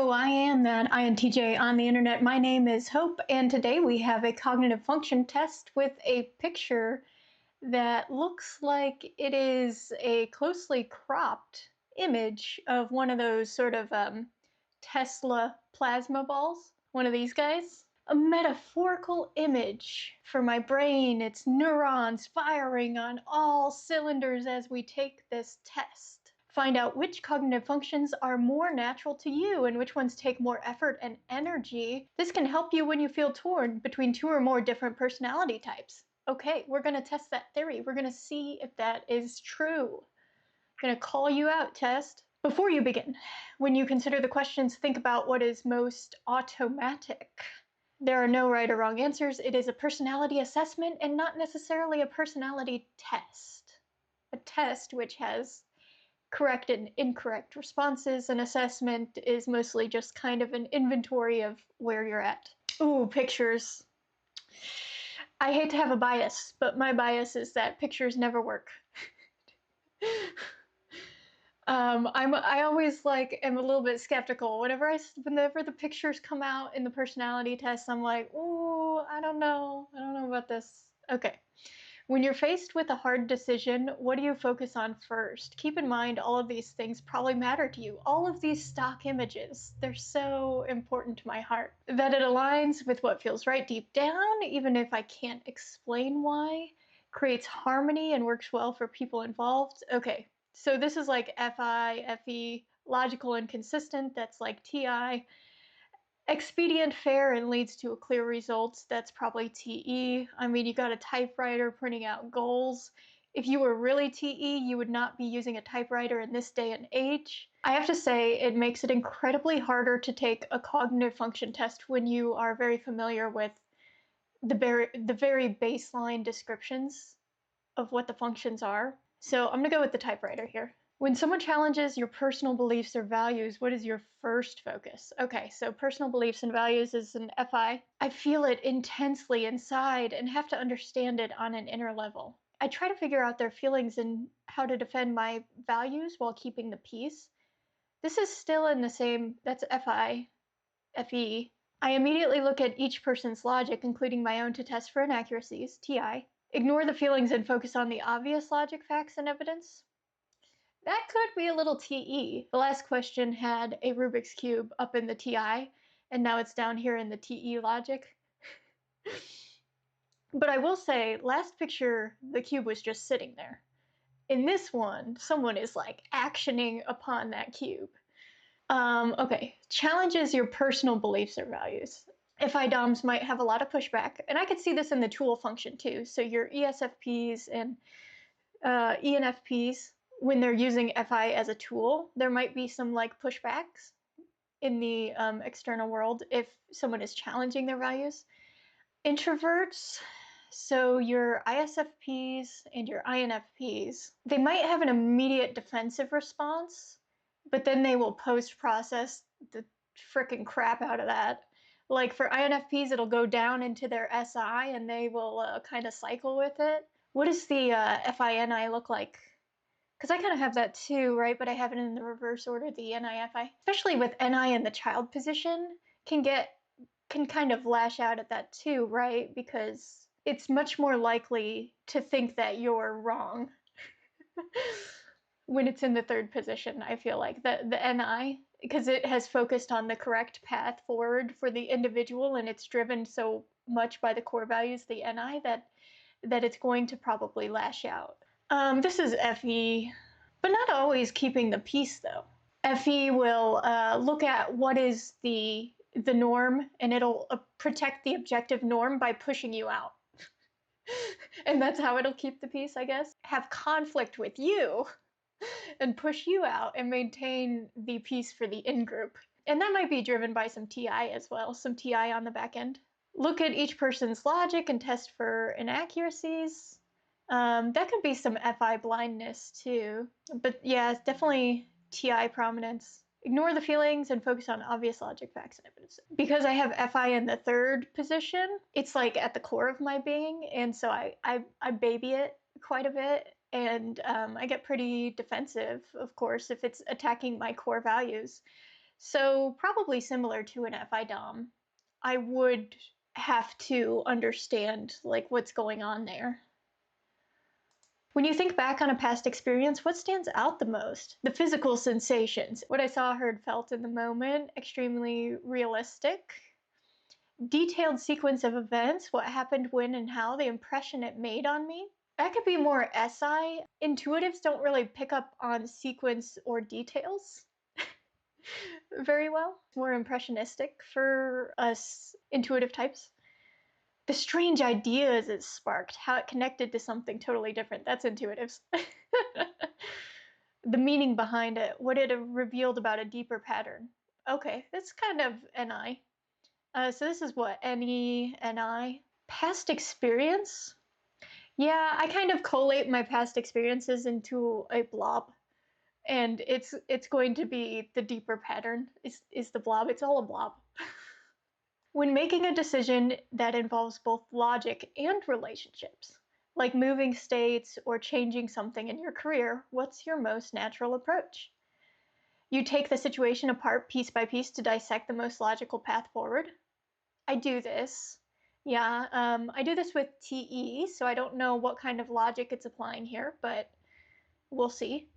Hello, I am that INTJ on the internet. My name is Hope, and today we have a cognitive function test with a picture that looks like it is a closely cropped image of one of those sort of Tesla plasma balls, one of these guys. A metaphorical image for my brain, its neurons firing on all cylinders as we take this test. Find out which cognitive functions are more natural to you and which ones take more effort and energy. This can help you when you feel torn between two or more different personality types. Okay, we're going to test that theory. We're going to see if that is true. I'm going to call you out, test. Before you begin, when you consider the questions, think about what is most automatic. There are no right or wrong answers. It is a personality assessment and not necessarily a personality test. A test which has correct and incorrect responses. An assessment is mostly just kind of an inventory of where you're at. Ooh, pictures. I hate to have a bias, but my bias is that pictures never work. I always am a little bit skeptical whenever the pictures come out in the personality test. I'm like, ooh, I don't know about this. Okay. When you're faced with a hard decision, what do you focus on first? Keep in mind all of these things probably matter to you. All of these stock images, they're so important to my heart. That it aligns with what feels right deep down, even if I can't explain why. Creates harmony and works well for people involved. Okay, so this is like FI, FE, logical and consistent, that's like TI. Expedient, fair, and leads to a clear result, that's probably TE. I mean, you got a typewriter printing out goals. If you were really TE, you would not be using a typewriter in this day and age. I have to say, it makes it incredibly harder to take a cognitive function test when you are very familiar with the very baseline descriptions of what the functions are. So I'm gonna go with the typewriter here. When someone challenges your personal beliefs or values, what is your first focus? Okay, so personal beliefs and values is an FI. I feel it intensely inside and have to understand it on an inner level. I try to figure out their feelings and how to defend my values while keeping the peace. This is still in the same, that's FI, FE. I immediately look at each person's logic, including my own, to test for inaccuracies, TI. Ignore the feelings and focus on the obvious logic, facts, and evidence. That could be a little TE. The last question had a Rubik's Cube up in the TI, and now it's down here in the TE logic. But I will say, last picture, the cube was just sitting there. In this one, someone is actioning upon that cube. Okay, challenges your personal beliefs or values. FI DOMs might have a lot of pushback, and I could see this in the tool function too. So your ESFPs and ENFPs, when they're using FI as a tool, there might be some pushbacks in the external world if someone is challenging their values. Introverts, so your ISFPs and your INFPs, they might have an immediate defensive response, but then they will post-process the frickin' crap out of that. Like for INFPs, it'll go down into their SI and they will kind of cycle with it. What does the FINI look like? Because I kind of have that too, right? But I have it in the reverse order, the NIFI. Especially with NI in the child position, can kind of lash out at that too, right? Because it's much more likely to think that you're wrong when it's in the third position, I feel like. The NI, because it has focused on the correct path forward for the individual and it's driven so much by the core values, the NI, that it's going to probably lash out. This is FE, but not always keeping the peace though. FE will look at what is the norm, and it'll protect the objective norm by pushing you out. And that's how it'll keep the peace, I guess. Have conflict with you and push you out and maintain the peace for the in-group. And that might be driven by some TI as well, some TI on the back end. Look at each person's logic and test for inaccuracies. That could be some FI blindness too, but yeah, it's definitely TI prominence. Ignore the feelings and focus on obvious logic, facts, and evidence. Because I have FI in the third position, it's at the core of my being, and so I baby it quite a bit, and I get pretty defensive, of course, if it's attacking my core values. So probably similar to an FI Dom, I would have to understand like what's going on there. When you think back on a past experience, what stands out the most? The physical sensations, what I saw, heard, felt in the moment, extremely realistic. Detailed sequence of events, what happened when and how, the impression it made on me. That could be more SI. Intuitives don't really pick up on sequence or details very well. It's more impressionistic for us intuitive types. The strange ideas it sparked, how it connected to something totally different. That's intuitives. The meaning behind it, what it revealed about a deeper pattern. Okay, that's kind of NI. So this is what, NE, NI. Past experience? Yeah, I kind of collate my past experiences into a blob. And it's going to be the deeper pattern is the blob. It's all a blob. When making a decision that involves both logic and relationships, like moving states or changing something in your career, what's your most natural approach? You take the situation apart piece by piece to dissect the most logical path forward. I do this. Yeah, I do this with TE, so I don't know what kind of logic it's applying here, but we'll see.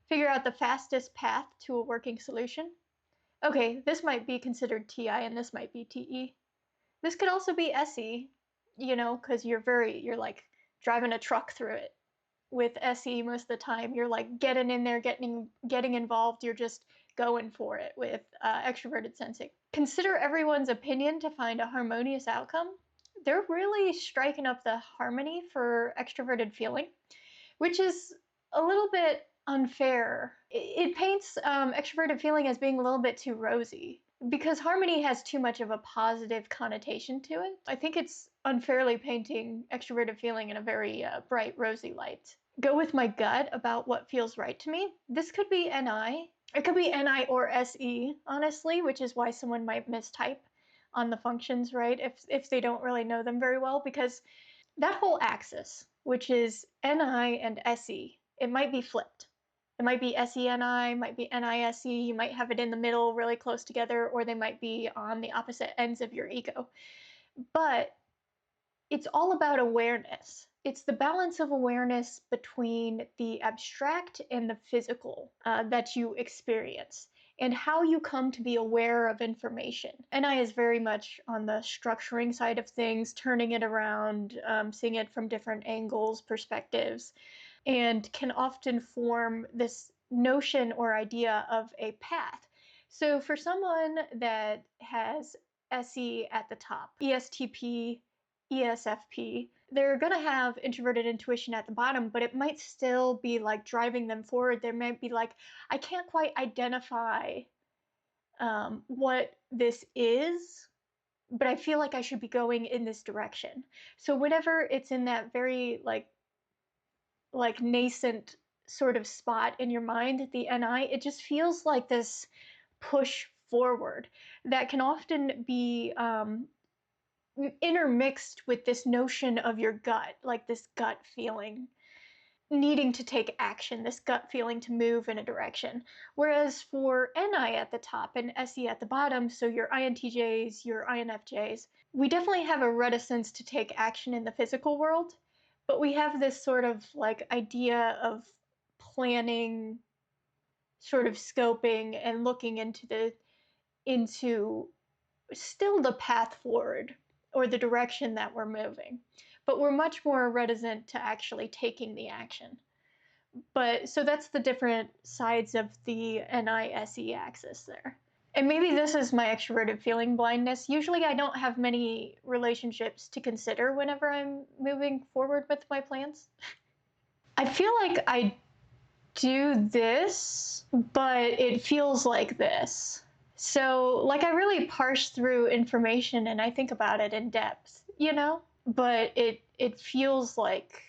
Figure out the fastest path to a working solution. Okay, this might be considered TI and this might be TE. This could also be SE, because you're like driving a truck through it. With SE, most of the time, you're like getting in there, getting involved. You're just going for it. With extroverted sensing, consider everyone's opinion to find a harmonious outcome. They're really striking up the harmony for extroverted feeling, which is a little bit unfair. It paints extroverted feeling as being a little bit too rosy because harmony has too much of a positive connotation to it. I think it's unfairly painting extroverted feeling in a very bright, rosy light. Go with my gut about what feels right to me. This could be NI. It could be NI or SE, honestly, which is why someone might mistype on the functions, right? If they don't really know them very well, because that whole axis, which is NI and SE, it might be flipped. It might be SENI, might be NISE, you might have it in the middle really close together, or they might be on the opposite ends of your ego. But it's all about awareness. It's the balance of awareness between the abstract and the physical that you experience and how you come to be aware of information. NI is very much on the structuring side of things, turning it around, seeing it from different angles, perspectives, and can often form this notion or idea of a path. So for someone that has SE at the top, ESTP, ESFP, they're going to have introverted intuition at the bottom, but it might still be like driving them forward. They might be like, I can't quite identify what this is, but I feel like I should be going in this direction. So whenever it's in that very like nascent sort of spot in your mind, the NI, it just feels like this push forward that can often be intermixed with this notion of your gut, like this gut feeling, needing to take action, this gut feeling to move in a direction. Whereas for NI at the top and SE at the bottom, so your INTJs, your INFJs, we definitely have a reticence to take action in the physical world, but we have this sort of like idea of planning, sort of scoping and looking into still the path forward or the direction that we're moving, but we're much more reticent to actually taking the action. But so that's the different sides of the NISE axis there. And maybe this is my extroverted feeling blindness. Usually I don't have many relationships to consider whenever I'm moving forward with my plans. I feel like I do this, but it feels like this. So, like, I really parse through information and I think about it in depth, But it feels like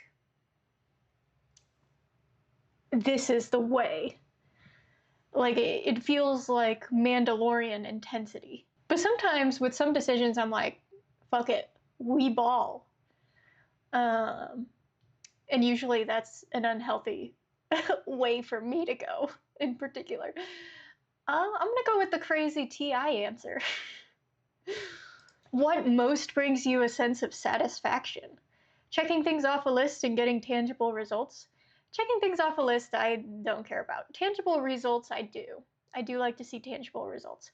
this is the way. Like, it feels like Mandalorian intensity. But sometimes with some decisions, I'm like, fuck it, we ball. Um, and usually that's an unhealthy way for me to go in particular. I'm gonna go with the crazy TI answer. What most brings you a sense of satisfaction? Checking things off a list and getting tangible results. Checking things off a list, I don't care about. Tangible results, I do. I do like to see tangible results.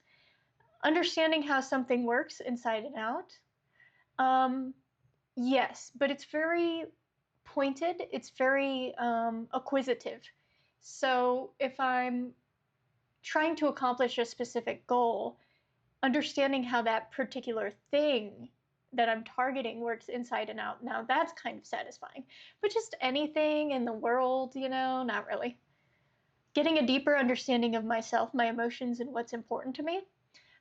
Understanding how something works inside and out. Um, yes, but it's very pointed, it's very acquisitive. So if I'm trying to accomplish a specific goal, understanding how that particular thing that I'm targeting works inside and out, now that's kind of satisfying. But just anything in the world, not really. Getting a deeper understanding of myself, my emotions, and what's important to me.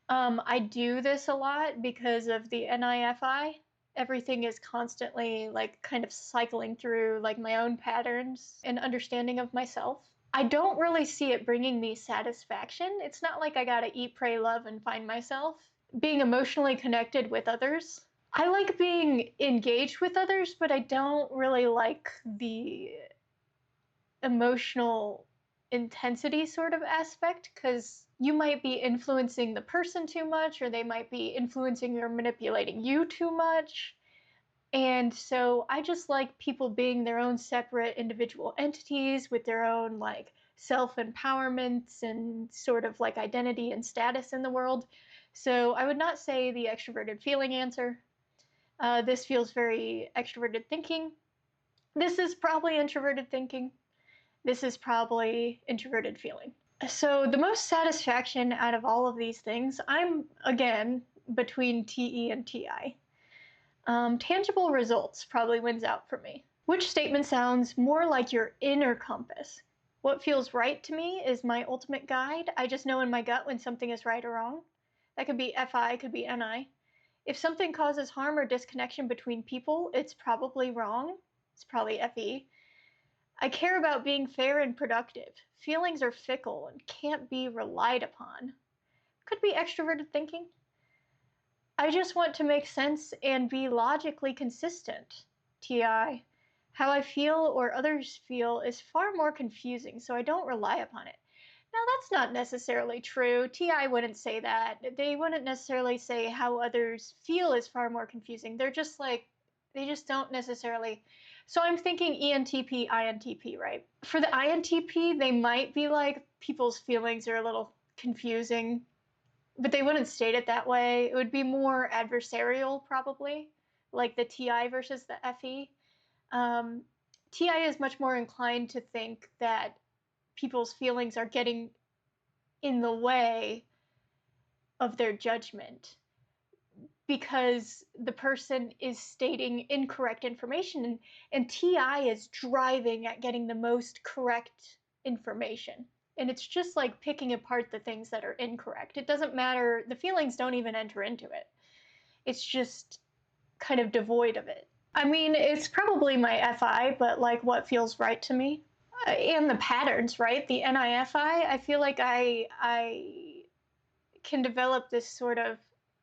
I do this a lot because of the NIFI. Everything is constantly like kind of cycling through like my own patterns and understanding of myself. I don't really see it bringing me satisfaction. It's not like I gotta eat, pray, love, and find myself. Being emotionally connected with others. I like being engaged with others, but I don't really like the emotional intensity sort of aspect because you might be influencing the person too much, or they might be influencing or manipulating you too much. And so I just like people being their own separate individual entities with their own like self empowerments and sort of like identity and status in the world. So I would not say the extroverted feeling answer. This feels very extroverted thinking. This is probably introverted thinking. This is probably introverted feeling. So the most satisfaction out of all of these things, I'm again between TE and TI. Tangible results probably wins out for me. Which statement sounds more like your inner compass? What feels right to me is my ultimate guide. I just know in my gut when something is right or wrong. That could be FI, could be NI. If something causes harm or disconnection between people, it's probably wrong. It's probably FE. I care about being fair and productive. Feelings are fickle and can't be relied upon. Could be extroverted thinking. I just want to make sense and be logically consistent. TI. How I feel or others feel is far more confusing, so I don't rely upon it. Now, that's not necessarily true. TI wouldn't say that. They wouldn't necessarily say how others feel is far more confusing. They're just like, they just don't necessarily. So I'm thinking ENTP, INTP, right? For the INTP, they might be like, people's feelings are a little confusing, but they wouldn't state it that way. It would be more adversarial, probably, like the TI versus the FE. Um, TI is much more inclined to think that people's feelings are getting in the way of their judgment because the person is stating incorrect information, and TI is driving at getting the most correct information. And it's just like picking apart the things that are incorrect. It doesn't matter, the feelings don't even enter into it. It's just kind of devoid of it. I mean, it's probably my FI, but like what feels right to me. And the patterns, right? The NIFI, I feel like I can develop this sort of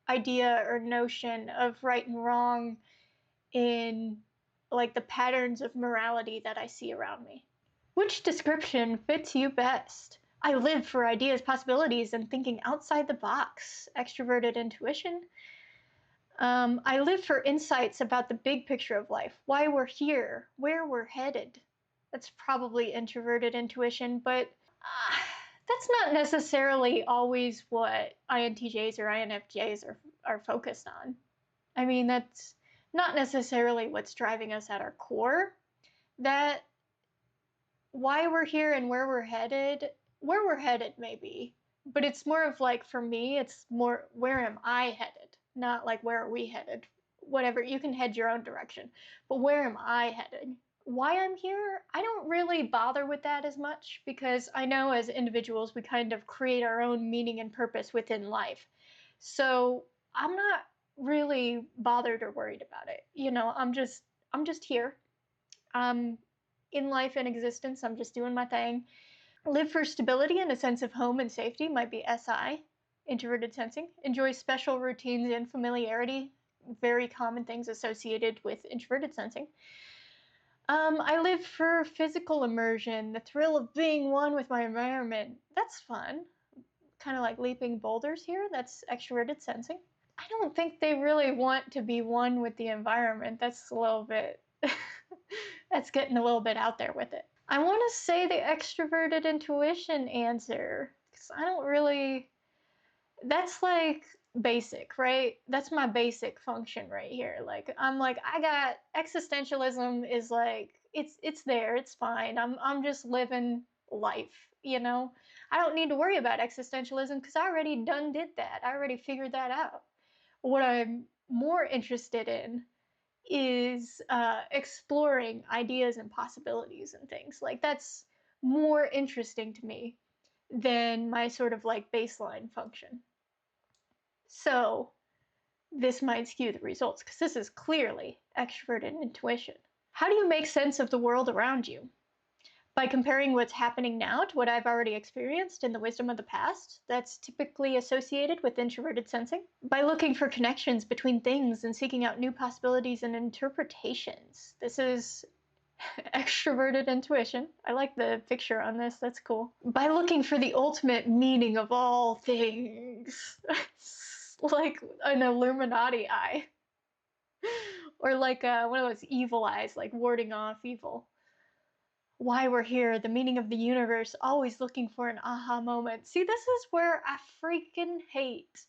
idea or notion of right and wrong in like the patterns of morality that I see around me. Which description fits you best? I live for ideas, possibilities, and thinking outside the box. Extroverted intuition. I live for insights about the big picture of life, why we're here, where we're headed. That's probably introverted intuition, but uh, that's not necessarily always what INTJs or INFJs are focused on. I mean, that's not necessarily what's driving us at our core. That why we're here and where we're headed maybe, but it's more of like for me, it's more where am I headed, not like where are we headed. Whatever, you can head your own direction, but where am I headed? Why I'm here, I don't really bother with that as much because I know as individuals we kind of create our own meaning and purpose within life. So I'm not really bothered or worried about it. I'm just here. In life and existence, I'm just doing my thing. Live for stability and a sense of home and safety might be SI, introverted sensing. Enjoy special routines and familiarity, very common things associated with introverted sensing. I live for physical immersion, the thrill of being one with my environment. That's fun. kind of like leaping boulders here. That's extroverted sensing. I don't think they really want to be one with the environment. That's a little bit, that's getting a little bit out there with it. I want to say the extroverted intuition answer, because I don't really, that's like basic, right? That's my basic function right here. Like I'm like I got existentialism is like it's there, it's fine. I'm just living life, you know? I don't need to worry about existentialism because I already done did that. I already figured that out. What I'm more interested in is exploring ideas and possibilities and things. Like that's more interesting to me than my sort of like baseline function. So this might skew the results because this is clearly extroverted intuition. How do you make sense of the world around you? By comparing what's happening now to what I've already experienced in the wisdom of the past, that's typically associated with introverted sensing. By looking for connections between things and seeking out new possibilities and interpretations. This is extroverted intuition. I like the picture on this, that's cool. By looking for the ultimate meaning of all things. Like an Illuminati eye. Or like one of those evil eyes, like warding off evil. Why we're here, the meaning of the universe, always looking for an aha moment. See, this is where I freaking hate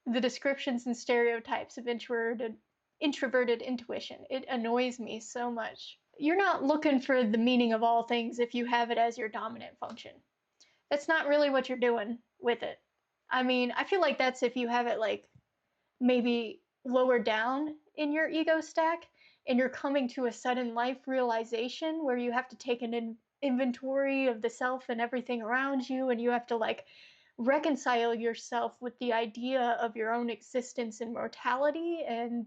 the descriptions and stereotypes of introverted intuition. It annoys me so much. You're not looking for the meaning of all things if you have it as your dominant function. That's not really what you're doing with it. I mean, I feel like that's if you have it like maybe lower down in your ego stack and you're coming to a sudden life realization where you have to take an inventory of the self and everything around you, and you have to like reconcile yourself with the idea of your own existence and mortality, and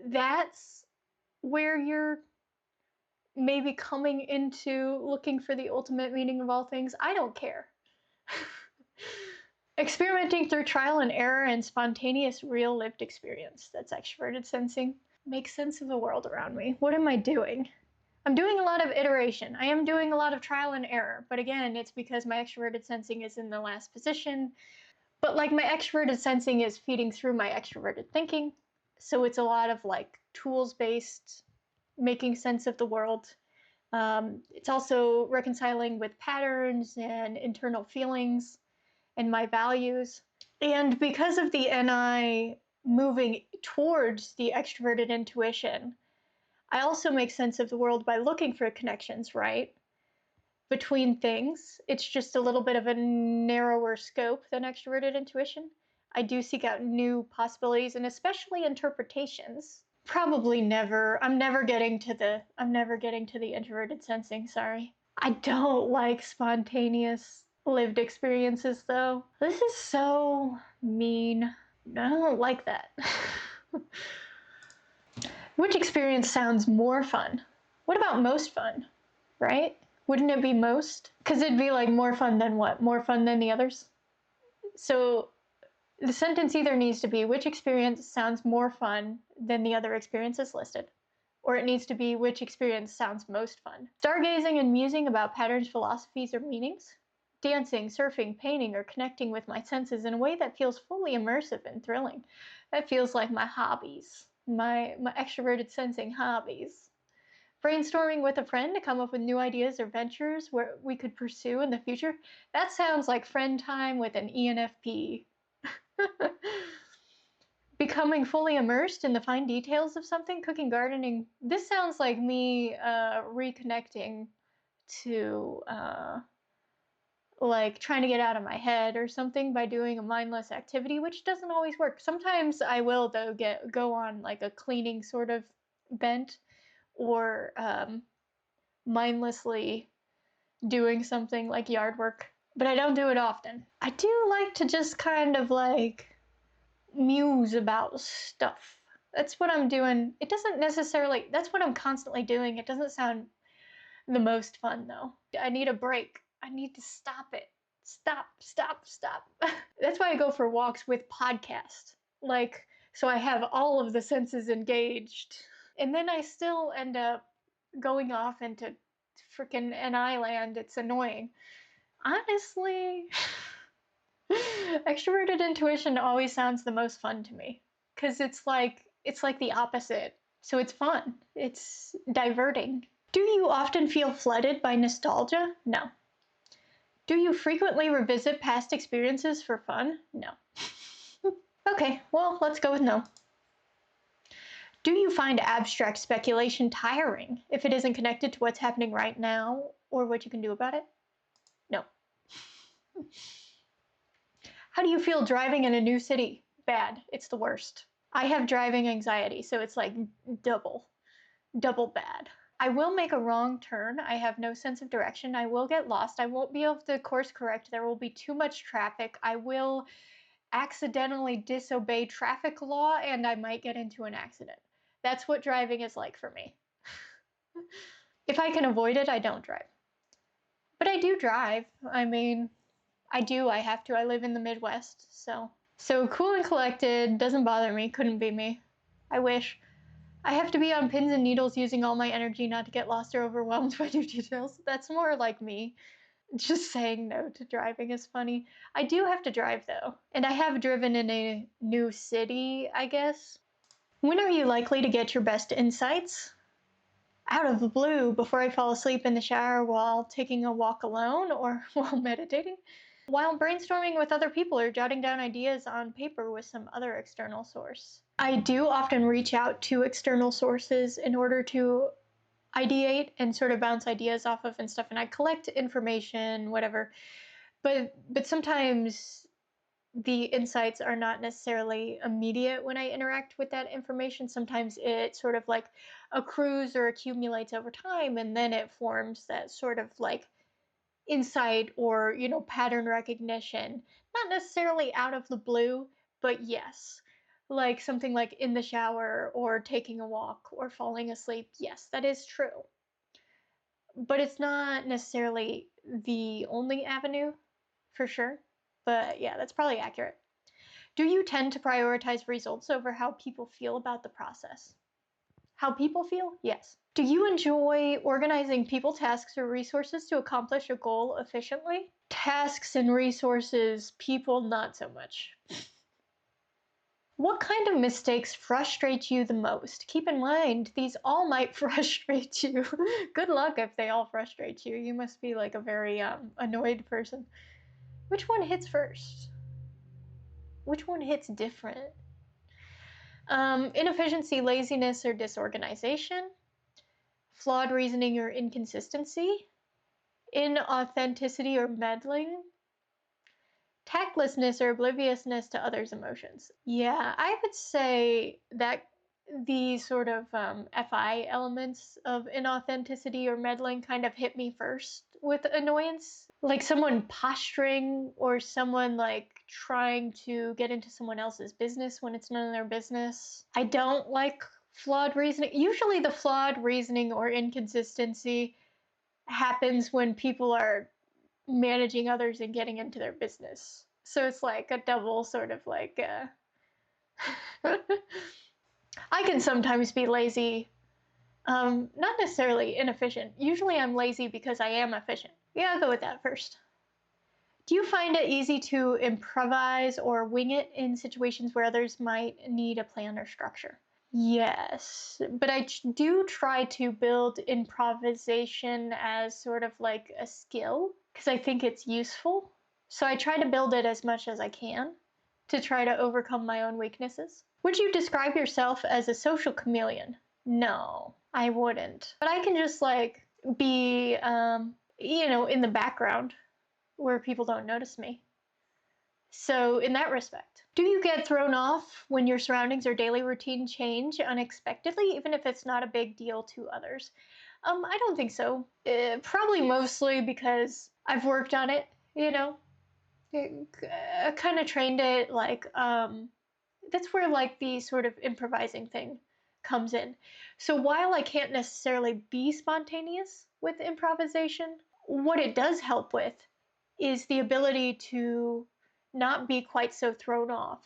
that's where you're maybe coming into looking for the ultimate meaning of all things. I don't care. Experimenting through trial and error and spontaneous real lived experience. That's extroverted sensing. Make sense of the world around me. What am I doing? I'm doing a lot of iteration. I am doing a lot of trial and error, but again, it's because my extroverted sensing is in the last position. But like my extroverted sensing is feeding through my extroverted thinking. So it's a lot of like tools based, making sense of the world. It's also reconciling with patterns and internal feelings and my values. And because of the NI moving towards the extroverted intuition, I also make sense of the world by looking for connections, right? Between things. It's just a little bit of a narrower scope than extroverted intuition. I do seek out new possibilities and especially interpretations. Probably never. I'm never getting to the introverted sensing, sorry. I don't like spontaneous lived experiences though. This is so mean. I don't like that. Which experience sounds more fun? What about most fun? Right? Wouldn't it be most? Because it'd be like more fun than what? More fun than the others? So the sentence either needs to be which experience sounds more fun than the other experiences listed, or it needs to be which experience sounds most fun. Stargazing and musing about patterns, philosophies, or meanings. Dancing, surfing, painting, or connecting with my senses in a way that feels fully immersive and thrilling. That feels like my hobbies, my extroverted sensing hobbies. Brainstorming with a friend to come up with new ideas or ventures where we could pursue in the future. That sounds like friend time with an ENFP. Becoming fully immersed in the fine details of something, cooking, gardening. This sounds like me reconnecting to like trying to get out of my head or something by doing a mindless activity, which doesn't always work. Sometimes I will though go on like a cleaning sort of bent, or mindlessly doing something like yard work, but I don't do it often. I do like to just kind of like muse about stuff. That's what I'm doing. It doesn't necessarily, that's what I'm constantly doing. It doesn't sound the most fun though. I need a break. I need to stop it. Stop, stop, stop. That's why I go for walks with podcasts. Like, so I have all of the senses engaged. And then I still end up going off into freaking NI land. It's annoying. Honestly, Extroverted intuition always sounds the most fun to me because it's like the opposite. So it's fun. It's diverting. Do you often feel flooded by nostalgia? No. Do you frequently revisit past experiences for fun? No. Okay, well, let's go with no. Do you find abstract speculation tiring if it isn't connected to what's happening right now or what you can do about it? No. How do you feel driving in a new city? Bad. It's the worst. I have driving anxiety, so it's like double bad. I will make a wrong turn. I have no sense of direction. I will get lost. I won't be able to course correct. There will be too much traffic. I will accidentally disobey traffic law and I might get into an accident. That's what driving is like for me. If I can avoid it, I don't drive. But I do drive. I mean, I have to. I live in the Midwest, so. So cool and collected, doesn't bother me, couldn't be me. I wish. I have to be on pins and needles using all my energy not to get lost or overwhelmed by new details. That's more like me. Just saying no to driving is funny. I do have to drive though, and I have driven in a new city, I guess. When are you likely to get your best insights? Out of the blue, before I fall asleep in the shower while taking a walk alone or while meditating, while brainstorming with other people or jotting down ideas on paper with some other external source. I do often reach out to external sources in order to ideate and sort of bounce ideas off of and stuff, and I collect information, whatever. But sometimes the insights are not necessarily immediate when I interact with that information. Sometimes it sort of like accrues or accumulates over time, and then it forms that sort of like insight or, pattern recognition. Not necessarily out of the blue, but yes. Like something like in the shower or taking a walk or falling asleep. Yes, that is true. But it's not necessarily the only avenue, for sure. But yeah, that's probably accurate. Do you tend to prioritize results over how people feel about the process? How people feel? Yes. Do you enjoy organizing people, tasks, or resources to accomplish a goal efficiently? Tasks and resources, people, not so much. What kind of mistakes frustrate you the most? Keep in mind, these all might frustrate you. Good luck if they all frustrate you. You must be like a very annoyed person. Which one hits first? Which one hits different? Inefficiency, laziness, or disorganization. Flawed reasoning or inconsistency. Inauthenticity or meddling. Tactlessness or obliviousness to others' emotions. Yeah, I would say that the sort of FI elements of inauthenticity or meddling kind of hit me first with annoyance. Like someone posturing or someone like trying to get into someone else's business when it's none of their business. I don't like flawed reasoning. Usually the flawed reasoning or inconsistency happens when people are managing others and getting into their business. So it's like a double sort of like I can sometimes be lazy, not necessarily inefficient. Usually I'm lazy because I am efficient. Yeah, I'll go with that first. Do you find it easy to improvise or wing it in situations where others might need a plan or structure? Yes, but I do try to build improvisation as sort of like a skill because I think it's useful. So I try to build it as much as I can to try to overcome my own weaknesses. Would you describe yourself as a social chameleon? No, I wouldn't. But I can just like be, in the background where people don't notice me. So, in that respect, do you get thrown off when your surroundings or daily routine change unexpectedly, even if it's not a big deal to others? I don't think so. Probably mostly because I've worked on it, kind of trained it. Like, that's where like the sort of improvising thing comes in. So while I can't necessarily be spontaneous with improvisation, what it does help with is the ability to not be quite so thrown off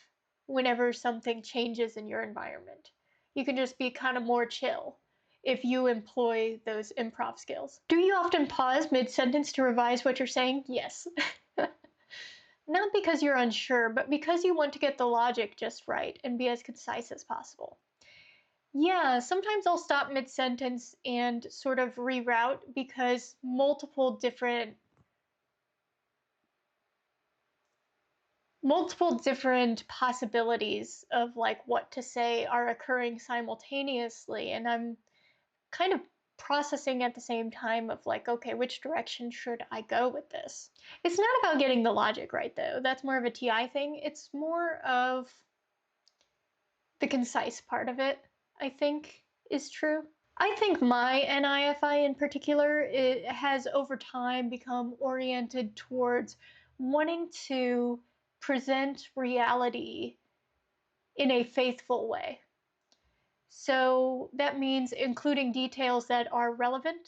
whenever something changes in your environment. You can just be kind of more chill if you employ those improv skills. Do you often pause mid sentence to revise what you're saying? Yes. Not because you're unsure, but because you want to get the logic just right and be as concise as possible. Yeah, sometimes I'll stop mid sentence and sort of reroute because multiple different possibilities of like what to say are occurring simultaneously, and I'm kind of processing at the same time of like, okay, which direction should I go with this? It's not about getting the logic right though. That's more of a TI thing. It's more of the concise part of it, I think, is true. I think my NIFI in particular, it has over time become oriented towards wanting to present reality in a faithful way. So that means including details that are relevant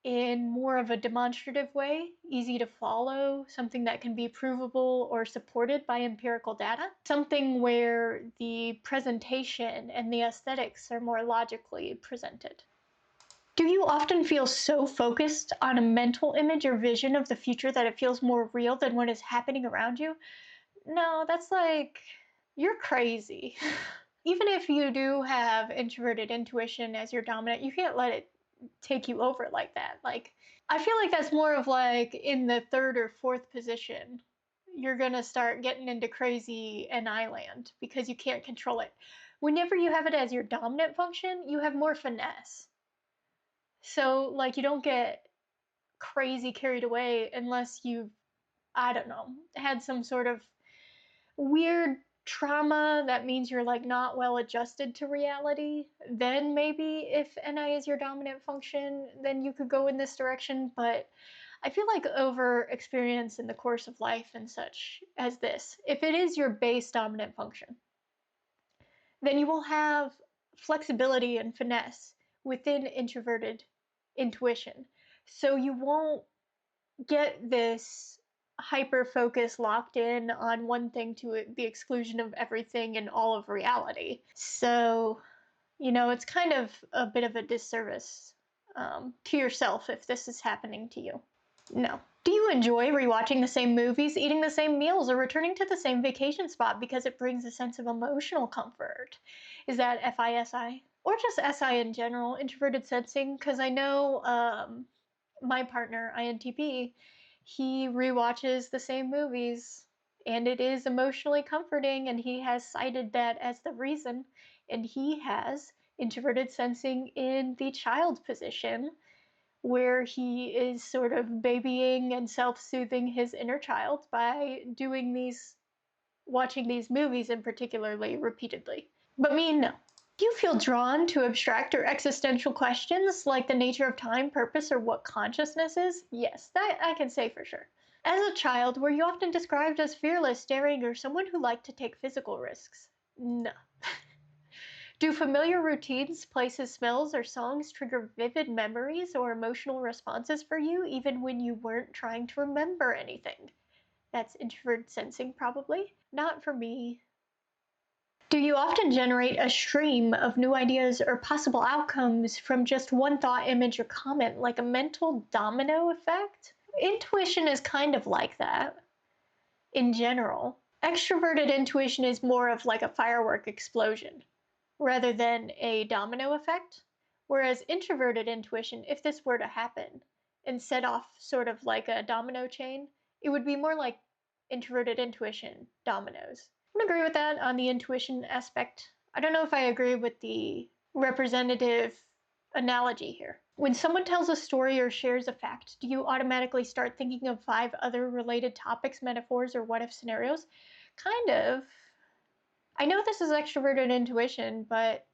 in more of a demonstrative way, easy to follow, something that can be provable or supported by empirical data, something where the presentation and the aesthetics are more logically presented. Do you often feel so focused on a mental image or vision of the future that it feels more real than what is happening around you? No, that's like, you're crazy. Even if you do have introverted intuition as your dominant, you can't let it take you over like that. Like, I feel like that's more of like in the third or fourth position, you're gonna start getting into crazy NI land because you can't control it. Whenever you have it as your dominant function, you have more finesse. So, like, you don't get crazy carried away unless you've, I don't know, had some sort of weird trauma that means you're like not well adjusted to reality. Then maybe if NI is your dominant function, then you could go in this direction. But I feel like over experience in the course of life and such as this, if it is your base dominant function, then you will have flexibility and finesse within introverted intuition. So you won't get this hyper focus locked in on one thing to the exclusion of everything in all of reality. So, it's kind of a bit of a disservice to yourself if this is happening to you. No. Do you enjoy rewatching the same movies, eating the same meals, or returning to the same vacation spot because it brings a sense of emotional comfort? Is that FISI? Or just SI in general, introverted sensing? Because I know my partner, INTP, he rewatches the same movies and it is emotionally comforting, and he has cited that as the reason. And he has introverted sensing in the child position where he is sort of babying and self-soothing his inner child by watching these movies in particularly repeatedly. But me, no. Do you feel drawn to abstract or existential questions like the nature of time, purpose, or what consciousness is? Yes, that I can say for sure. As a child, were you often described as fearless, daring, or someone who liked to take physical risks? No. Do familiar routines, places, smells, or songs trigger vivid memories or emotional responses for you, even when you weren't trying to remember anything? That's introvert sensing, probably. Not for me. Do you often generate a stream of new ideas or possible outcomes from just one thought, image, or comment, like a mental domino effect? Intuition is kind of like that in general. Extroverted intuition is more of like a firework explosion rather than a domino effect. Whereas introverted intuition, if this were to happen and set off sort of like a domino chain, it would be more like introverted intuition dominoes. I agree with that on the intuition aspect. I don't know if I agree with the representative analogy here. When someone tells a story or shares a fact, do you automatically start thinking of 5 other related topics, metaphors, or what if scenarios? Kind of. I know this is extroverted intuition, but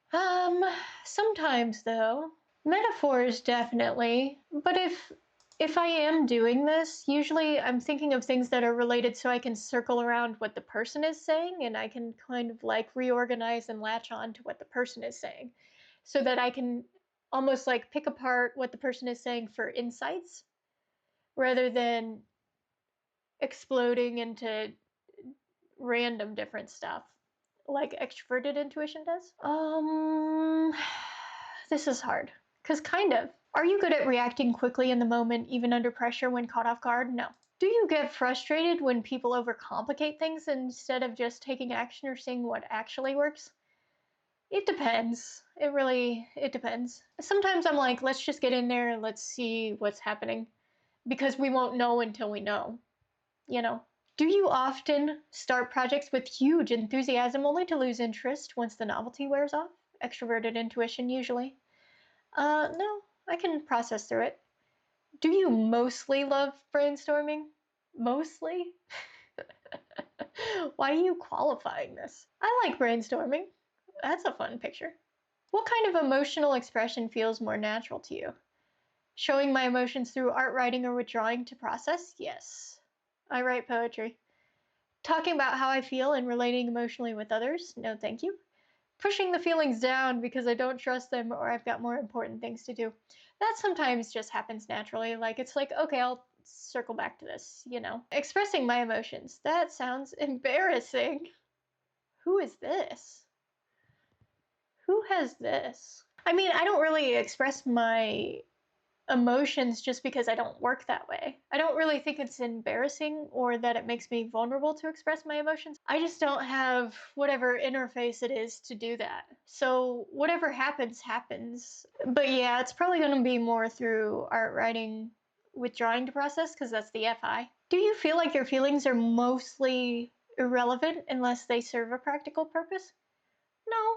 sometimes though. Metaphors definitely. But if I am doing this, usually I'm thinking of things that are related so I can circle around what the person is saying and I can kind of like reorganize and latch on to what the person is saying so that I can almost like pick apart what the person is saying for insights rather than exploding into random different stuff like extroverted intuition does. This is hard. Because kind of. Are you good at reacting quickly in the moment, even under pressure when caught off guard? No. Do you get frustrated when people overcomplicate things instead of just taking action or seeing what actually works? It depends. It depends. Sometimes I'm like, let's just get in there and let's see what's happening because we won't know until we know, you know. Do you often start projects with huge enthusiasm only to lose interest once the novelty wears off? Extroverted intuition usually. No, I can process through it. Do you mostly love brainstorming? Mostly? Why are you qualifying this? I like brainstorming. That's a fun picture. What kind of emotional expression feels more natural to you? Showing my emotions through art, writing, or withdrawing to process? Yes. I write poetry. Talking about how I feel and relating emotionally with others? No, thank you. Pushing the feelings down because I don't trust them or I've got more important things to do. That sometimes just happens naturally. Like, it's like, okay, I'll circle back to this, you know. Expressing my emotions. That sounds embarrassing. Who is this? Who has this? I mean, I don't really express my emotions just because I don't work that way. I don't really think it's embarrassing or that it makes me vulnerable to express my emotions. I just don't have whatever interface it is to do that. So whatever happens, happens. But yeah, it's probably going to be more through art, writing, withdrawing to process because that's the FI. Do you feel like your feelings are mostly irrelevant unless they serve a practical purpose? No,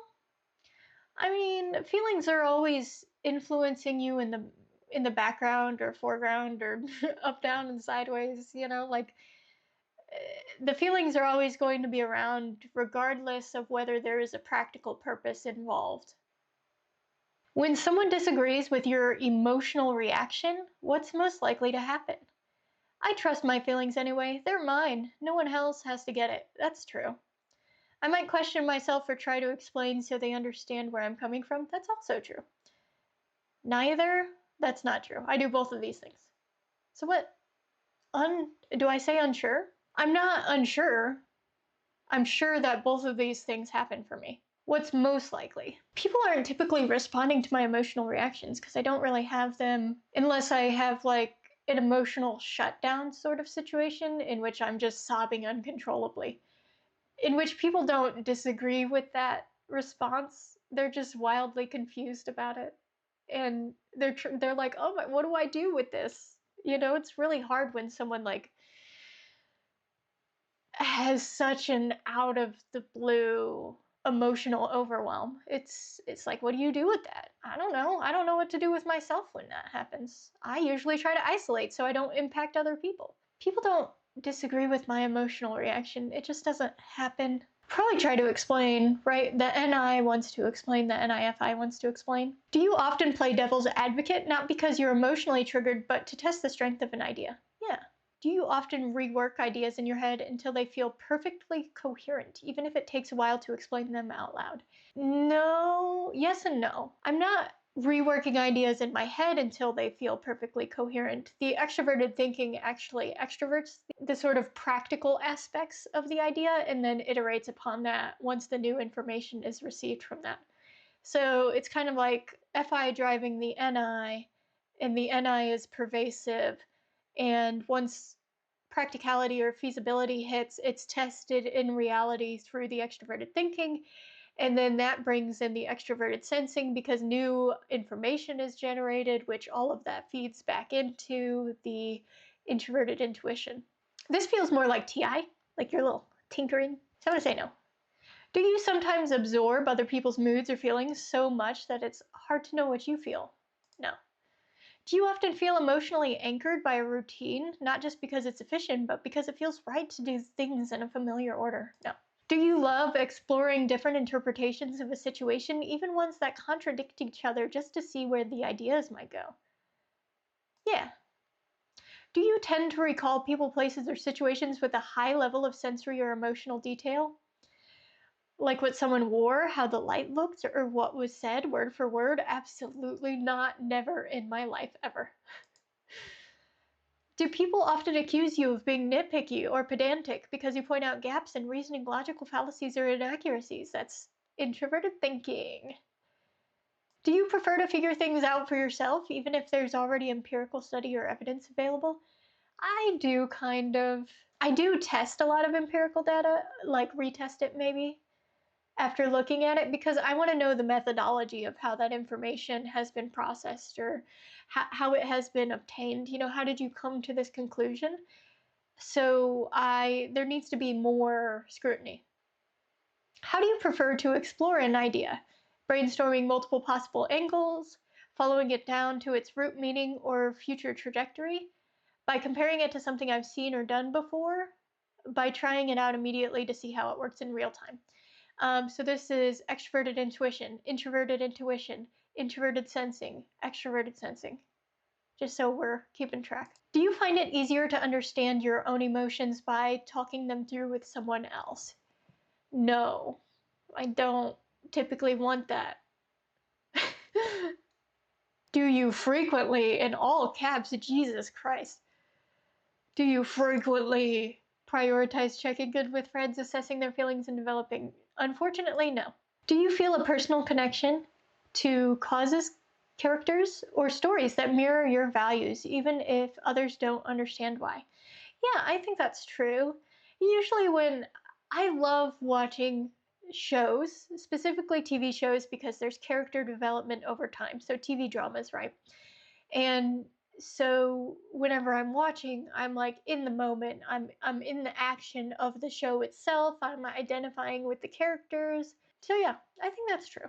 I mean, feelings are always influencing you in the background or foreground or up, down, and sideways, you know, like the feelings are always going to be around regardless of whether there is a practical purpose involved. When someone disagrees with your emotional reaction, what's most likely to happen? I trust my feelings anyway. They're mine. No one else has to get it. That's true. I might question myself or try to explain so they understand where I'm coming from. That's also true. Neither? That's not true. I do both of these things. So what? Do I say unsure? I'm not unsure. I'm sure that both of these things happen for me. What's most likely? People aren't typically responding to my emotional reactions because I don't really have them unless I have like an emotional shutdown sort of situation in which I'm just sobbing uncontrollably. In which people don't disagree with that response. They're just wildly confused about it. And they're like, "Oh my, what do I do with this?" You know, it's really hard when someone like has such an out of the blue emotional overwhelm. It's like, what do you do with that? I don't know. I don't know what to do with myself when that happens. I usually try to isolate so I don't impact other people. People don't disagree with my emotional reaction. It just doesn't happen. Probably try to explain, right? The NI wants to explain, the NIFI wants to explain. Do you often play devil's advocate, not because you're emotionally triggered, but to test the strength of an idea? Yeah. Do you often rework ideas in your head until they feel perfectly coherent, even if it takes a while to explain them out loud? No, yes and no. I'm not reworking ideas in my head until they feel perfectly coherent. The extroverted thinking actually extroverts the sort of practical aspects of the idea and then iterates upon that once the new information is received from that. So it's kind of like FI driving the NI, and the NI is pervasive. And once practicality or feasibility hits, it's tested in reality through the extroverted thinking. And then that brings in the extroverted sensing because new information is generated, which all of that feeds back into the introverted intuition. This feels more like TI, like your little tinkering. So I'm gonna say no. Do you sometimes absorb other people's moods or feelings so much that it's hard to know what you feel? No. Do you often feel emotionally anchored by a routine, not just because it's efficient, but because it feels right to do things in a familiar order? No. Do you love exploring different interpretations of a situation, even ones that contradict each other, just to see where the ideas might go? Yeah. Do you tend to recall people, places, or situations with a high level of sensory or emotional detail? Like what someone wore, how the light looked, or what was said word for word? Absolutely not. Never in my life ever. Do people often accuse you of being nitpicky or pedantic because you point out gaps in reasoning, logical fallacies, or inaccuracies? That's introverted thinking. Do you prefer to figure things out for yourself, even if there's already empirical study or evidence available? I do kind of. I do test a lot of empirical data, like retest it maybe after looking at it, because I want to know the methodology of how that information has been processed, or how it has been obtained. How did you come to this conclusion? So there needs to be more scrutiny. How do you prefer to explore an idea? Brainstorming multiple possible angles, following it down to its root meaning or future trajectory, by comparing it to something I've seen or done before, by trying it out immediately to see how it works in real time. So this is extroverted intuition, introverted sensing, extroverted sensing, just so we're keeping track. Do you find it easier to understand your own emotions by talking them through with someone else? No, I don't typically want that. Do you frequently, in all caps, Jesus Christ, do you frequently prioritize checking in with friends, assessing their feelings, and developing? Unfortunately, no. Do you feel a personal connection to causes, characters, or stories that mirror your values, even if others don't understand why? Yeah, I think that's true. Usually, when I love watching shows, specifically TV shows, because there's character development over time. So, TV dramas, right? And so whenever I'm watching, I'm like in the moment. I'm in the action of the show itself. I'm identifying with the characters. So yeah, I think that's true.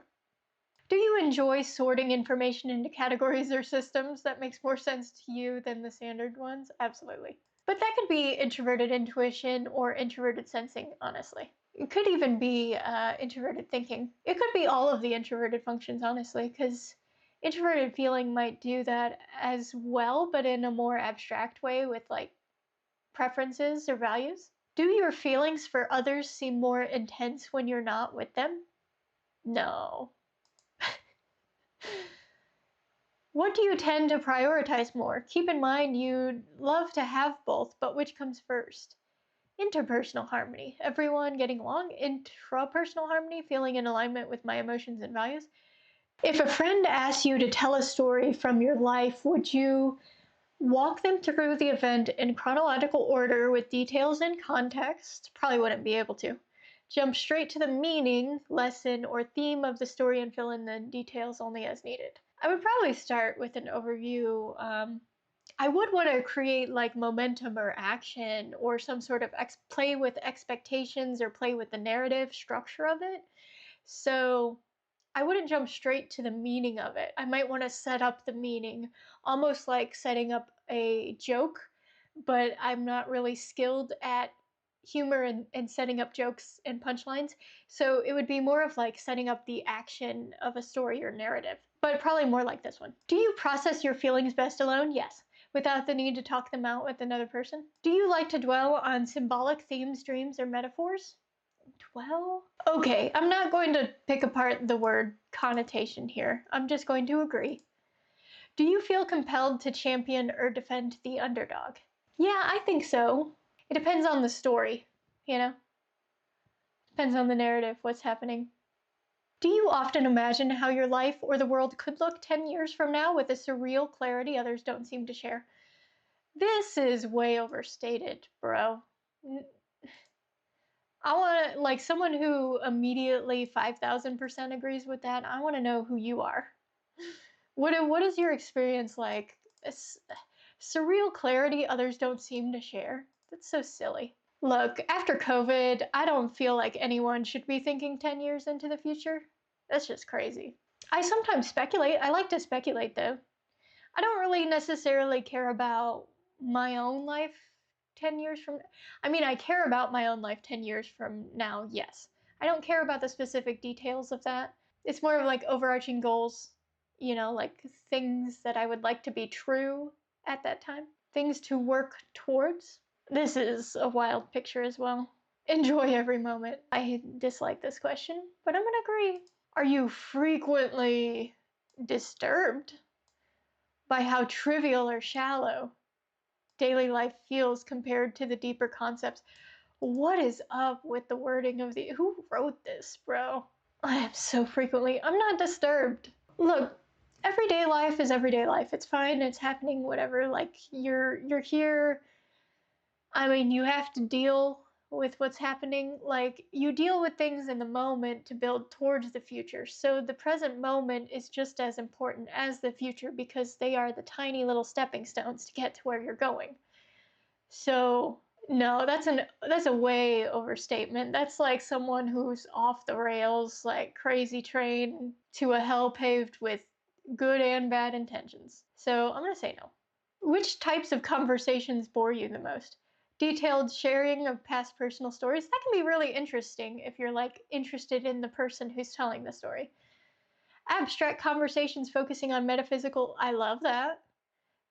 Do you enjoy sorting information into categories or systems that makes more sense to you than the standard ones? Absolutely. But that could be introverted intuition or introverted sensing, honestly. It could even be introverted thinking. It could be all of the introverted functions, honestly, because introverted feeling might do that as well, but in a more abstract way with like preferences or values. Do your feelings for others seem more intense when you're not with them? No. What do you tend to prioritize more? Keep in mind you'd love to have both, but which comes first? Interpersonal harmony, everyone getting along. Intrapersonal harmony, feeling in alignment with my emotions and values. If a friend asks you to tell a story from your life, would you walk them through the event in chronological order with details and context? Probably wouldn't be able to. Jump straight to the meaning, lesson, or theme of the story and fill in the details only as needed. I would probably start with an overview. I would want to create like momentum or action or some sort of play with expectations or play with the narrative structure of it. So I wouldn't jump straight to the meaning of it. I might want to set up the meaning, almost like setting up a joke, but I'm not really skilled at humor and setting up jokes and punchlines. So it would be more of like setting up the action of a story or narrative, but probably more like this one. Do you process your feelings best alone? Yes. Without the need to talk them out with another person? Do you like to dwell on symbolic themes, dreams, or metaphors? Dwell? Okay, I'm not going to pick apart the word connotation here. I'm just going to agree. Do you feel compelled to champion or defend the underdog? Yeah, I think so. It depends on the story, you know? Depends on the narrative, what's happening. Do you often imagine how your life or the world could look 10 years from now with a surreal clarity others don't seem to share? This is way overstated, bro. I want like someone who immediately 5,000% agrees with that. I want to know who you are. What is your experience like? Surreal clarity others don't seem to share. That's so silly. Look, after COVID, I don't feel like anyone should be thinking 10 years into the future. That's just crazy. I sometimes speculate. I like to speculate though. I don't really necessarily care about my own life 10 years from. I mean, I care about my own life 10 years from now, yes. I don't care about the specific details of that. It's more of like overarching goals, like things that I would like to be true at that time, things to work towards. This is a wild picture as well. Enjoy every moment. I dislike this question, but I'm gonna agree. Are you frequently disturbed by how trivial or shallow daily life feels compared to the deeper concepts? What is up with the wording of the. Who wrote this, bro? I am so frequently. I'm not disturbed. Look, everyday life is everyday life. It's fine. It's happening. Whatever. Like you're here. I mean, you have to deal with what's happening. Like, you deal with things in the moment to build towards the future. So, the present moment is just as important as the future because they are the tiny little stepping stones to get to where you're going. So, no, that's a way overstatement. That's like someone who's off the rails, like crazy train to a hell paved with good and bad intentions. So, I'm going to say no. Which types of conversations bore you the most? Detailed sharing of past personal stories. That can be really interesting if you're like interested in the person who's telling the story. Abstract conversations focusing on metaphysical. I love that.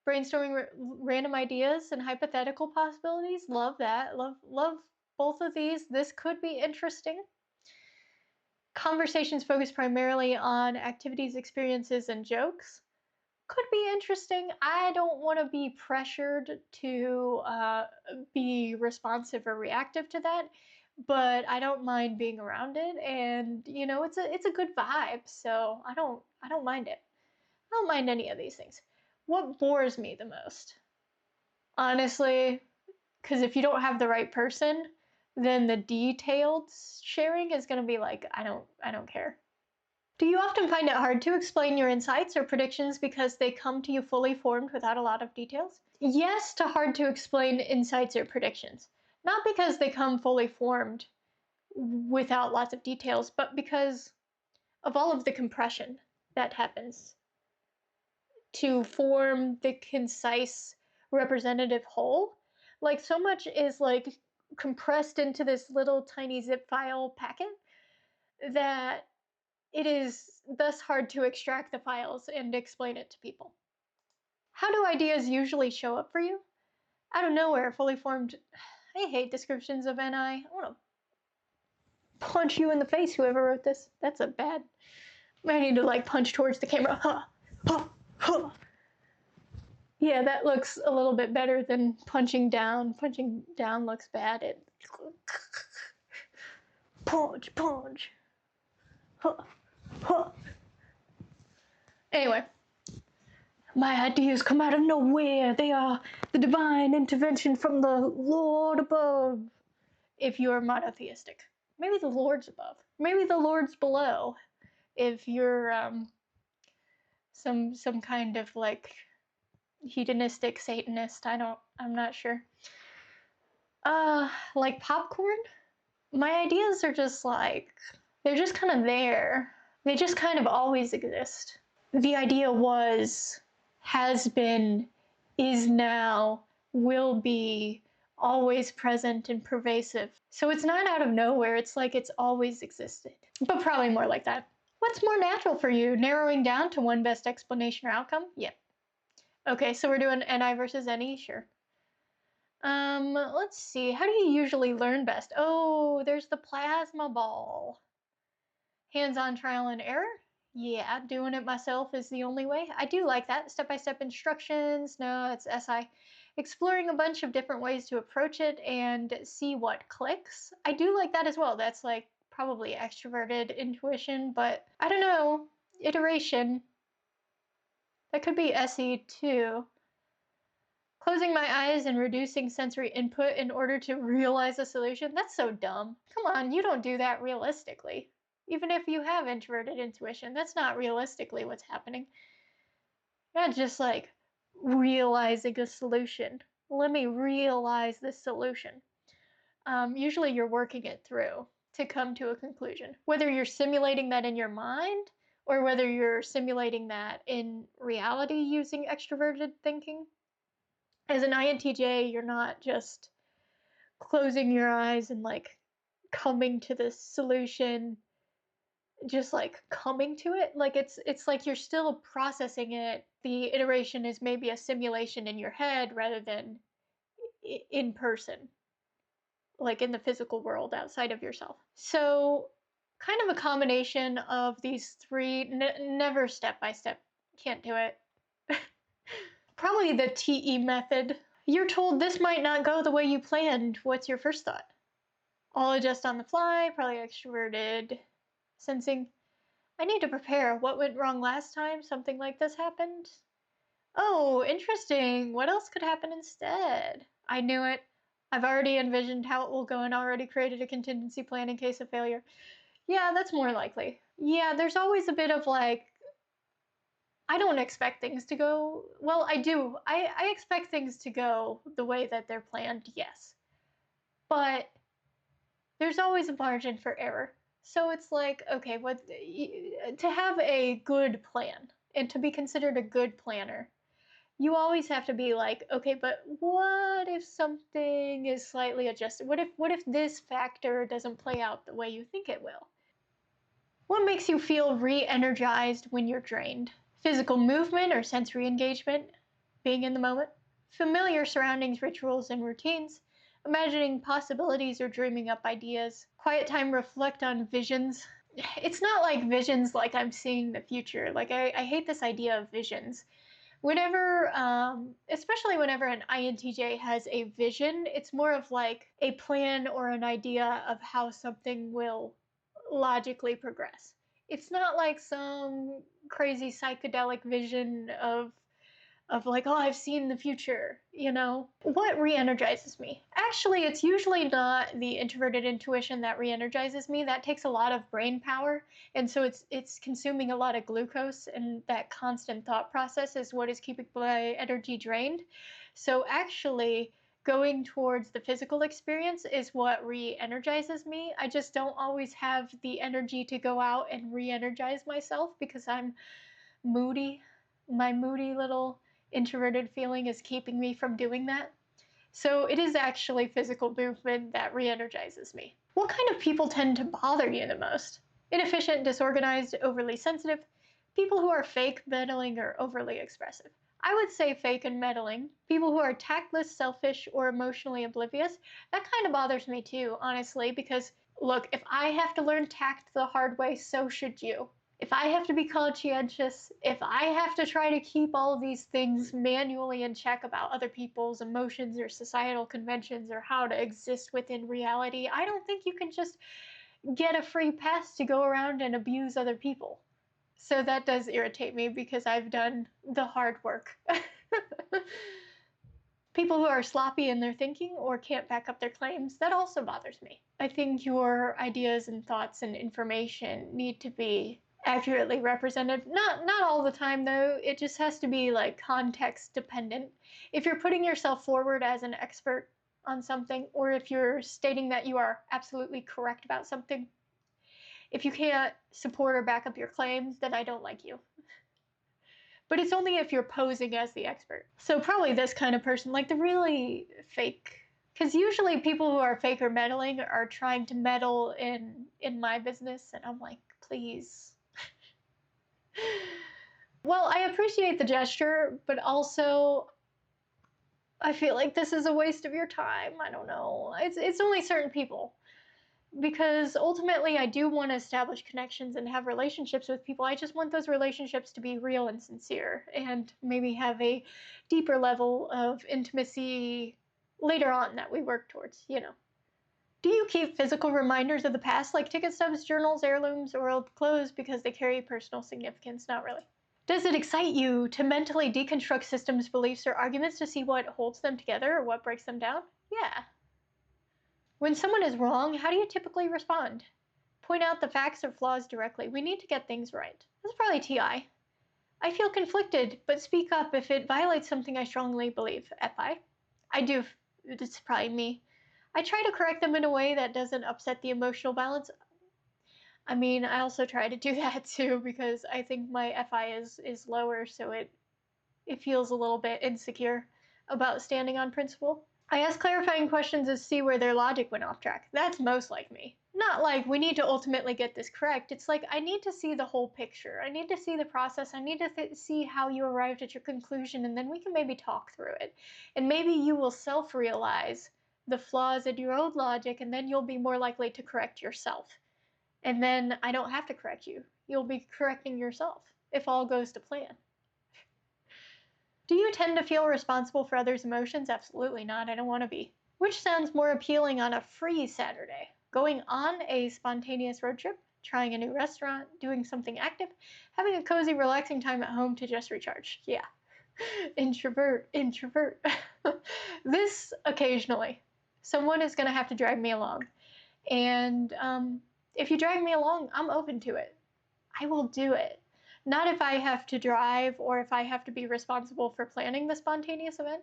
Brainstorming random ideas and hypothetical possibilities. Love that. Love both of these. This could be interesting. Conversations focused primarily on activities, experiences, and jokes could be interesting. I don't want to be pressured to be responsive or reactive to that, but I don't mind being around it, and it's a good vibe. So I don't mind it. I don't mind any of these things. What bores me the most, honestly, because if you don't have the right person, then the detailed sharing is going to be like I don't care. Do you often find it hard to explain your insights or predictions because they come to you fully formed without a lot of details? Yes, to hard to explain insights or predictions. Not because they come fully formed without lots of details, but because of all of the compression that happens to form the concise representative whole. Like, so much is like compressed into this little tiny zip file packet that it is thus hard to extract the files and explain it to people. How do ideas usually show up for you? Out of nowhere, fully formed. I hate descriptions of NI. I want to punch you in the face, whoever wrote this. That's a bad. I need to like punch towards the camera. Huh, huh, huh. Yeah, that looks a little bit better than punching down. Punching down looks bad. It punch, punch. Huh, huh. Anyway, my ideas come out of nowhere. They are the divine intervention from the Lord above. If you're monotheistic, maybe the Lord's above. Maybe the Lord's below. If you're some kind of like hedonistic Satanist, I'm not sure. Like popcorn. My ideas are just like they're just kind of there. They just kind of always exist. The idea was, has been, is now, will be, always present and pervasive. So it's not out of nowhere, it's like it's always existed. But probably more like that. What's more natural for you? Narrowing down to one best explanation or outcome? Yep. Okay, so we're doing NI versus NE, sure. Let's see. How do you usually learn best? Oh, there's the plasma ball. Hands-on trial and error? Yeah, doing it myself is the only way. I do like that. Step-by-step instructions. No, it's SI. Exploring a bunch of different ways to approach it and see what clicks. I do like that as well. That's like probably extroverted intuition, but I don't know. Iteration. That could be SE too. Closing my eyes and reducing sensory input in order to realize a solution? That's so dumb. Come on, you don't do that realistically. Even if you have introverted intuition, that's not realistically what's happening. You're not just like realizing a solution. Let me realize this solution. Usually you're working it through to come to a conclusion. Whether you're simulating that in your mind or whether you're simulating that in reality using extroverted thinking. As an INTJ, you're not just closing your eyes and like coming to the solution, just like coming to it. Like it's like you're still processing it. The iteration is maybe a simulation in your head rather than in person, like in the physical world outside of yourself. So kind of a combination of these three. Never step by step. Can't do it. Probably the TE method. You're told this might not go the way you planned. What's your first thought? I'll adjust on the fly, probably extroverted. Sensing, I need to prepare. What went wrong last time? Something like this happened? Oh, interesting. What else could happen instead? I knew it. I've already envisioned how it will go and already created a contingency plan in case of failure. Yeah, that's more likely. Yeah, there's always a bit of like, I don't expect things to go well. I do. I expect things to go the way that they're planned, yes. But there's always a margin for error. So it's like, okay, what to have a good plan and to be considered a good planner, you always have to be like, okay, but what if something is slightly adjusted? What if this factor doesn't play out the way you think it will? What makes you feel re-energized when you're drained? Physical movement or sensory engagement, being in the moment, familiar surroundings, rituals, and routines, imagining possibilities or dreaming up ideas, quiet time, reflect on visions. It's not like visions like I'm seeing the future. Like, I hate this idea of visions. Whenever, especially whenever an INTJ has a vision, it's more of like a plan or an idea of how something will logically progress. It's not like some crazy psychedelic vision of like, oh, I've seen the future, you know? What re-energizes me? Actually, it's usually not the introverted intuition that re-energizes me. That takes a lot of brain power, and so it's consuming a lot of glucose, and that constant thought process is what is keeping my energy drained. So actually, going towards the physical experience is what re-energizes me. I just don't always have the energy to go out and re-energize myself because I'm moody. My moody little introverted feeling is keeping me from doing that. So it is actually physical movement that re energizes me. What kind of people tend to bother you the most? Inefficient, disorganized, overly sensitive, people who are fake, meddling, or overly expressive. I would say fake and meddling. People who are tactless, selfish, or emotionally oblivious. That kind of bothers me too, honestly, because look, if I have to learn tact the hard way, so should you. If I have to be conscientious, if I have to try to keep all these things manually in check about other people's emotions or societal conventions or how to exist within reality, I don't think you can just get a free pass to go around and abuse other people. So that does irritate me because I've done the hard work. People who are sloppy in their thinking or can't back up their claims, that also bothers me. I think your ideas and thoughts and information need to be accurately represented. Not all the time though. It just has to be like context dependent. If you're putting yourself forward as an expert on something, or if you're stating that you are absolutely correct about something, if you can't support or back up your claims, then I don't like you. But it's only if you're posing as the expert. So probably this kind of person, like the really fake, because usually people who are fake or meddling are trying to meddle in my business, and I'm like, please. Well, I appreciate the gesture, but also I feel like this is a waste of your time. I don't know. It's only certain people, because ultimately I do want to establish connections and have relationships with people. I just want those relationships to be real and sincere and maybe have a deeper level of intimacy later on that we work towards, you know. Do you keep physical reminders of the past, like ticket stubs, journals, heirlooms, or old clothes because they carry personal significance? Not really. Does it excite you to mentally deconstruct systems, beliefs, or arguments to see what holds them together or what breaks them down? Yeah. When someone is wrong, how do you typically respond? Point out the facts or flaws directly. We need to get things right. That's probably TI. I feel conflicted, but speak up if it violates something I strongly believe. FI. I do. It's probably me. I try to correct them in a way that doesn't upset the emotional balance. I mean, I also try to do that too because I think my FI is lower, so it feels a little bit insecure about standing on principle. I ask clarifying questions to see where their logic went off track. That's most like me. Not like we need to ultimately get this correct. It's like I need to see the whole picture. I need to see the process. I need to see how you arrived at your conclusion, and then we can maybe talk through it. And maybe you will self realize the flaws in your own logic, and then you'll be more likely to correct yourself. And then I don't have to correct you. You'll be correcting yourself if all goes to plan. Do you tend to feel responsible for others' emotions? Absolutely not. I don't want to be. Which sounds more appealing on a free Saturday? Going on a spontaneous road trip, trying a new restaurant, doing something active, having a cozy, relaxing time at home to just recharge. Yeah. Introvert. This occasionally. Someone is going to have to drag me along. And if you drag me along, I'm open to it. I will do it. Not if I have to drive or if I have to be responsible for planning the spontaneous event,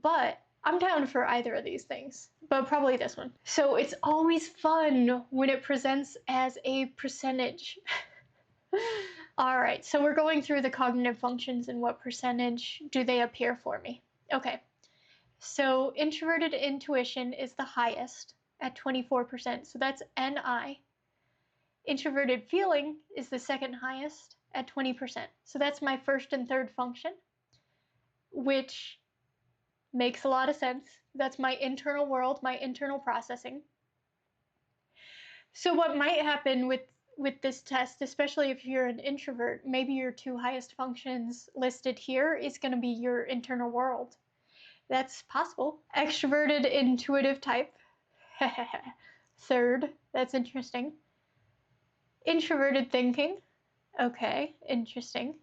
but I'm down for either of these things, but probably this one. So it's always fun when it presents as a percentage. All right, so we're going through the cognitive functions and what percentage do they appear for me. Okay, so introverted intuition is the highest at 24%, so that's NI. Introverted feeling is the second highest at 20%. So that's my first and third function, which makes a lot of sense. That's my internal world, my internal processing. So what might happen with this test, especially if you're an introvert, maybe your two highest functions listed here is going to be your internal world. That's possible. Extroverted intuitive type. Third, that's interesting. Introverted thinking. Okay, interesting.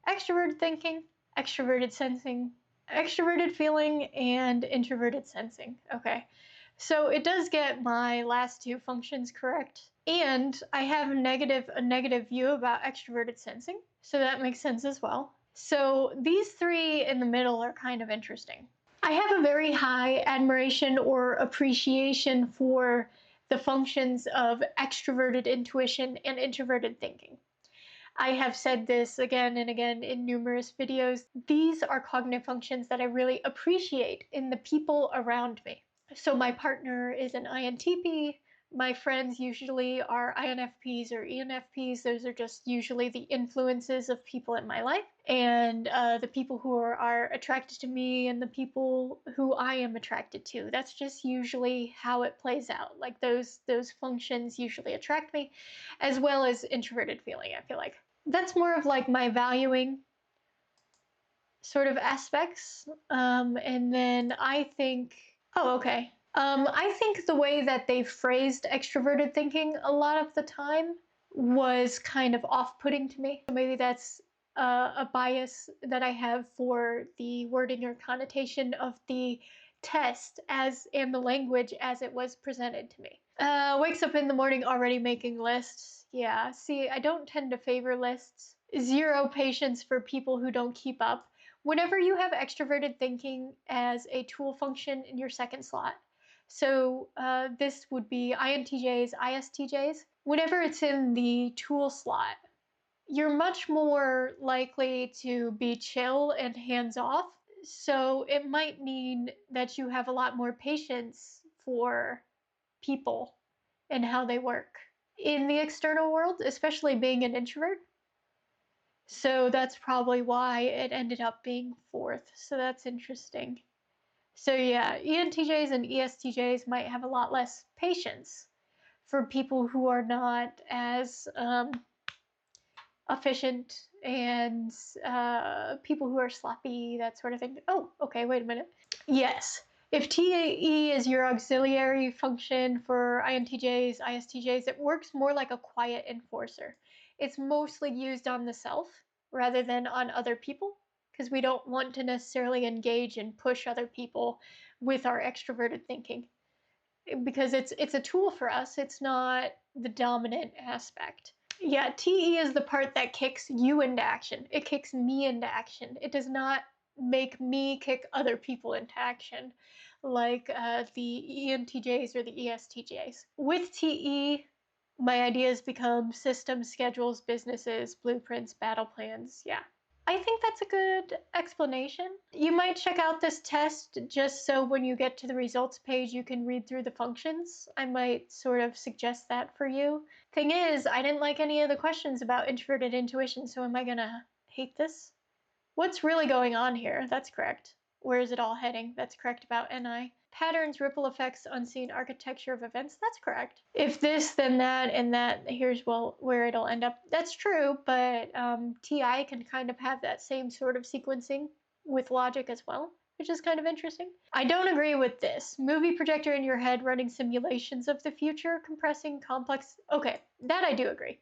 Extroverted thinking, extroverted sensing, extroverted feeling, and introverted sensing. Okay, so it does get my last two functions correct. And I have a negative view about extroverted sensing, so that makes sense as well. So these three in the middle are kind of interesting. I have a very high admiration or appreciation for the functions of extroverted intuition and introverted thinking. I have said this again and again in numerous videos. These are cognitive functions that I really appreciate in the people around me. So my partner is an INTP. My friends usually are INFPs or ENFPs. Those are just usually the influences of people in my life. And the people who are attracted to me and the people who I am attracted to. That's just usually how it plays out. Like those functions usually attract me, as well as introverted feeling, I feel like. That's more of like my valuing sort of aspects. And then I think, oh, okay. I think the way that they phrased extroverted thinking a lot of the time was kind of off-putting to me. Maybe that's a bias that I have for the wording or connotation of the test and the language as it was presented to me. Wakes up in the morning already making lists. Yeah, see, I don't tend to favor lists. Zero patience for people who don't keep up. Whenever you have extroverted thinking as a tool function in your second slot, so this would be INTJs, ISTJs, whenever it's in the tool slot, you're much more likely to be chill and hands off. So it might mean that you have a lot more patience for people and how they work in the external world, especially being an introvert. So that's probably why it ended up being fourth. So that's interesting. So yeah, ENTJs and ESTJs might have a lot less patience for people who are not as efficient and people who are sloppy, that sort of thing. Oh, okay, wait a minute. Yes, if TAE is your auxiliary function for INTJs, ISTJs, it works more like a quiet enforcer. It's mostly used on the self rather than on other people, because we don't want to necessarily engage and push other people with our extroverted thinking, because it's a tool for us. It's not the dominant aspect. Yeah, TE is the part that kicks you into action. It kicks me into action. It does not make me kick other people into action like the ENTJs or the ESTJs. With TE, my ideas become systems, schedules, businesses, blueprints, battle plans. Yeah. I think that's a good explanation. You might check out this test just so when you get to the results page, you can read through the functions. I might sort of suggest that for you. Thing is, I didn't like any of the questions about introverted intuition, so am I gonna hate this? What's really going on here? That's correct. Where is it all heading? That's correct about NI. Patterns, ripple effects, unseen architecture of events. That's correct. If this, then that, and that, here's where it'll end up. That's true, but TI can kind of have that same sort of sequencing with logic as well, which is kind of interesting. I don't agree with this. Movie projector in your head running simulations of the future, compressing complex. Okay, that I do agree.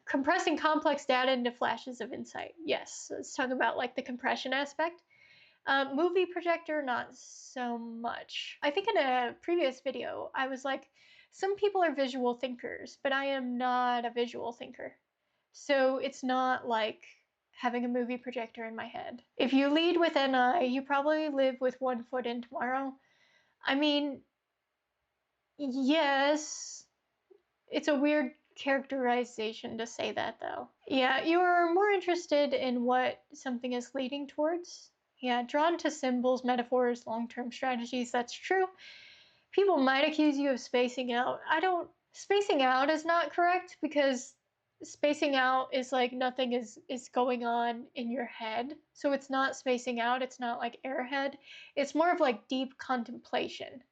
Compressing complex data into flashes of insight. Yes, let's talk about like the compression aspect. Movie projector, not so much. I think in a previous video, I was like, some people are visual thinkers, but I am not a visual thinker. So it's not like having a movie projector in my head. If you lead with NI, you probably live with one foot in tomorrow. I mean, yes, it's a weird characterization to say that though. Yeah, you are more interested in what something is leading towards. Yeah, drawn to symbols, metaphors, long-term strategies, that's true. People might accuse you of spacing out. Spacing out is not correct because spacing out is like nothing is going on in your head. So it's not spacing out, it's not like airhead. It's more of like deep contemplation.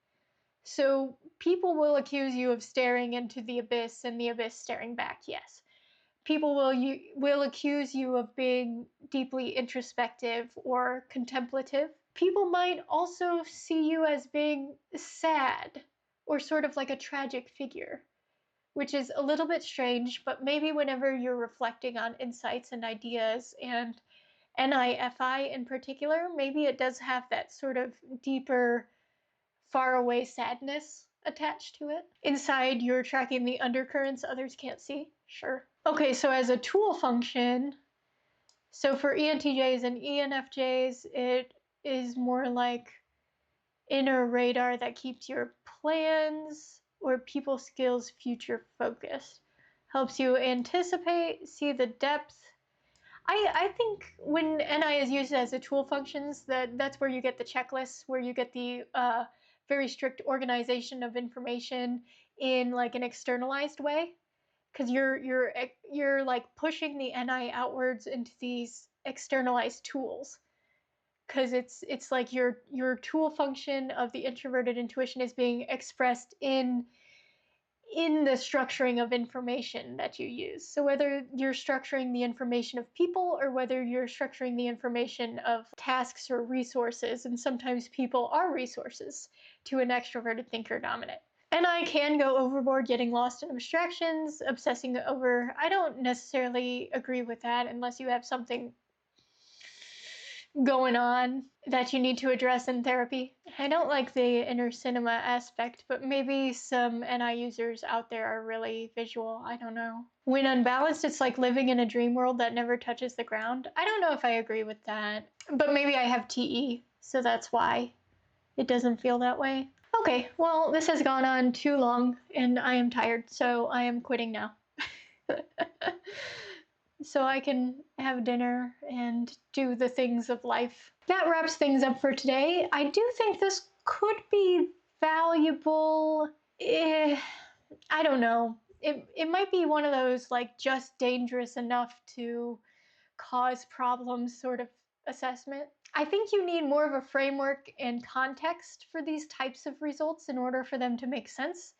So people will accuse you of staring into the abyss and the abyss staring back, yes. People will accuse you of being deeply introspective or contemplative. People might also see you as being sad or sort of like a tragic figure, which is a little bit strange, but maybe whenever you're reflecting on insights and ideas and NIFI in particular, maybe it does have that sort of deeper faraway sadness attached to it. Inside, you're tracking the undercurrents others can't see. Sure. Okay, so as a tool function, so for ENTJs and ENFJs, it is more like inner radar that keeps your plans or people skills future focused. Helps you anticipate, see the depth. I think when NI is used as a tool functions, that's where you get the checklists, where you get the very strict organization of information in like an externalized way, because you're like pushing the NI outwards into these externalized tools, because it's like your tool function of the introverted intuition is being expressed in the structuring of information that you use. So whether you're structuring the information of people or whether you're structuring the information of tasks or resources, and sometimes people are resources to an extroverted thinker dominant. And I can go overboard getting lost in abstractions, obsessing over. I don't necessarily agree with that unless you have something going on that you need to address in therapy. I don't like the inner cinema aspect, but maybe some NI users out there are really visual. I don't know. When unbalanced, it's like living in a dream world that never touches the ground. I don't know if I agree with that, but maybe I have TE, so that's why it doesn't feel that way. Okay, well, this has gone on too long and I am tired, so I am quitting now. So I can have dinner and do the things of life. That wraps things up for today. I do think this could be valuable. I don't know. It might be one of those like just dangerous enough to cause problems sort of assessment. I think you need more of a framework and context for these types of results in order for them to make sense,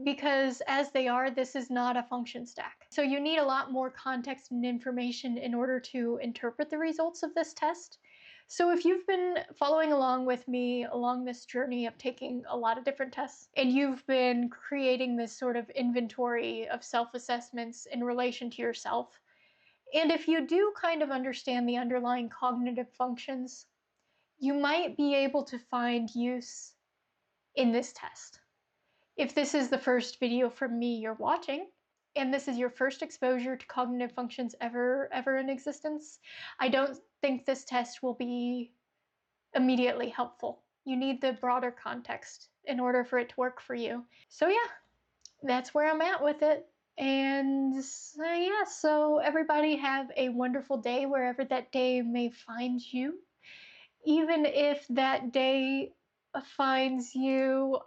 because as they are, this is not a function stack. So you need a lot more context and information in order to interpret the results of this test. So if you've been following along with me along this journey of taking a lot of different tests, and you've been creating this sort of inventory of self-assessments in relation to yourself, and if you do kind of understand the underlying cognitive functions, you might be able to find use in this test. If this is the first video from me you're watching, and this is your first exposure to cognitive functions ever in existence, I don't think this test will be immediately helpful. You need the broader context in order for it to work for you. So yeah, that's where I'm at with it. And yeah, so everybody have a wonderful day wherever that day may find you. Even if that day finds you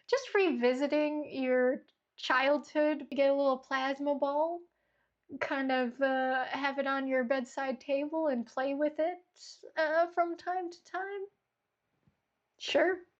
just revisiting your childhood, get a little plasma ball, kind of have it on your bedside table and play with it from time to time. Sure.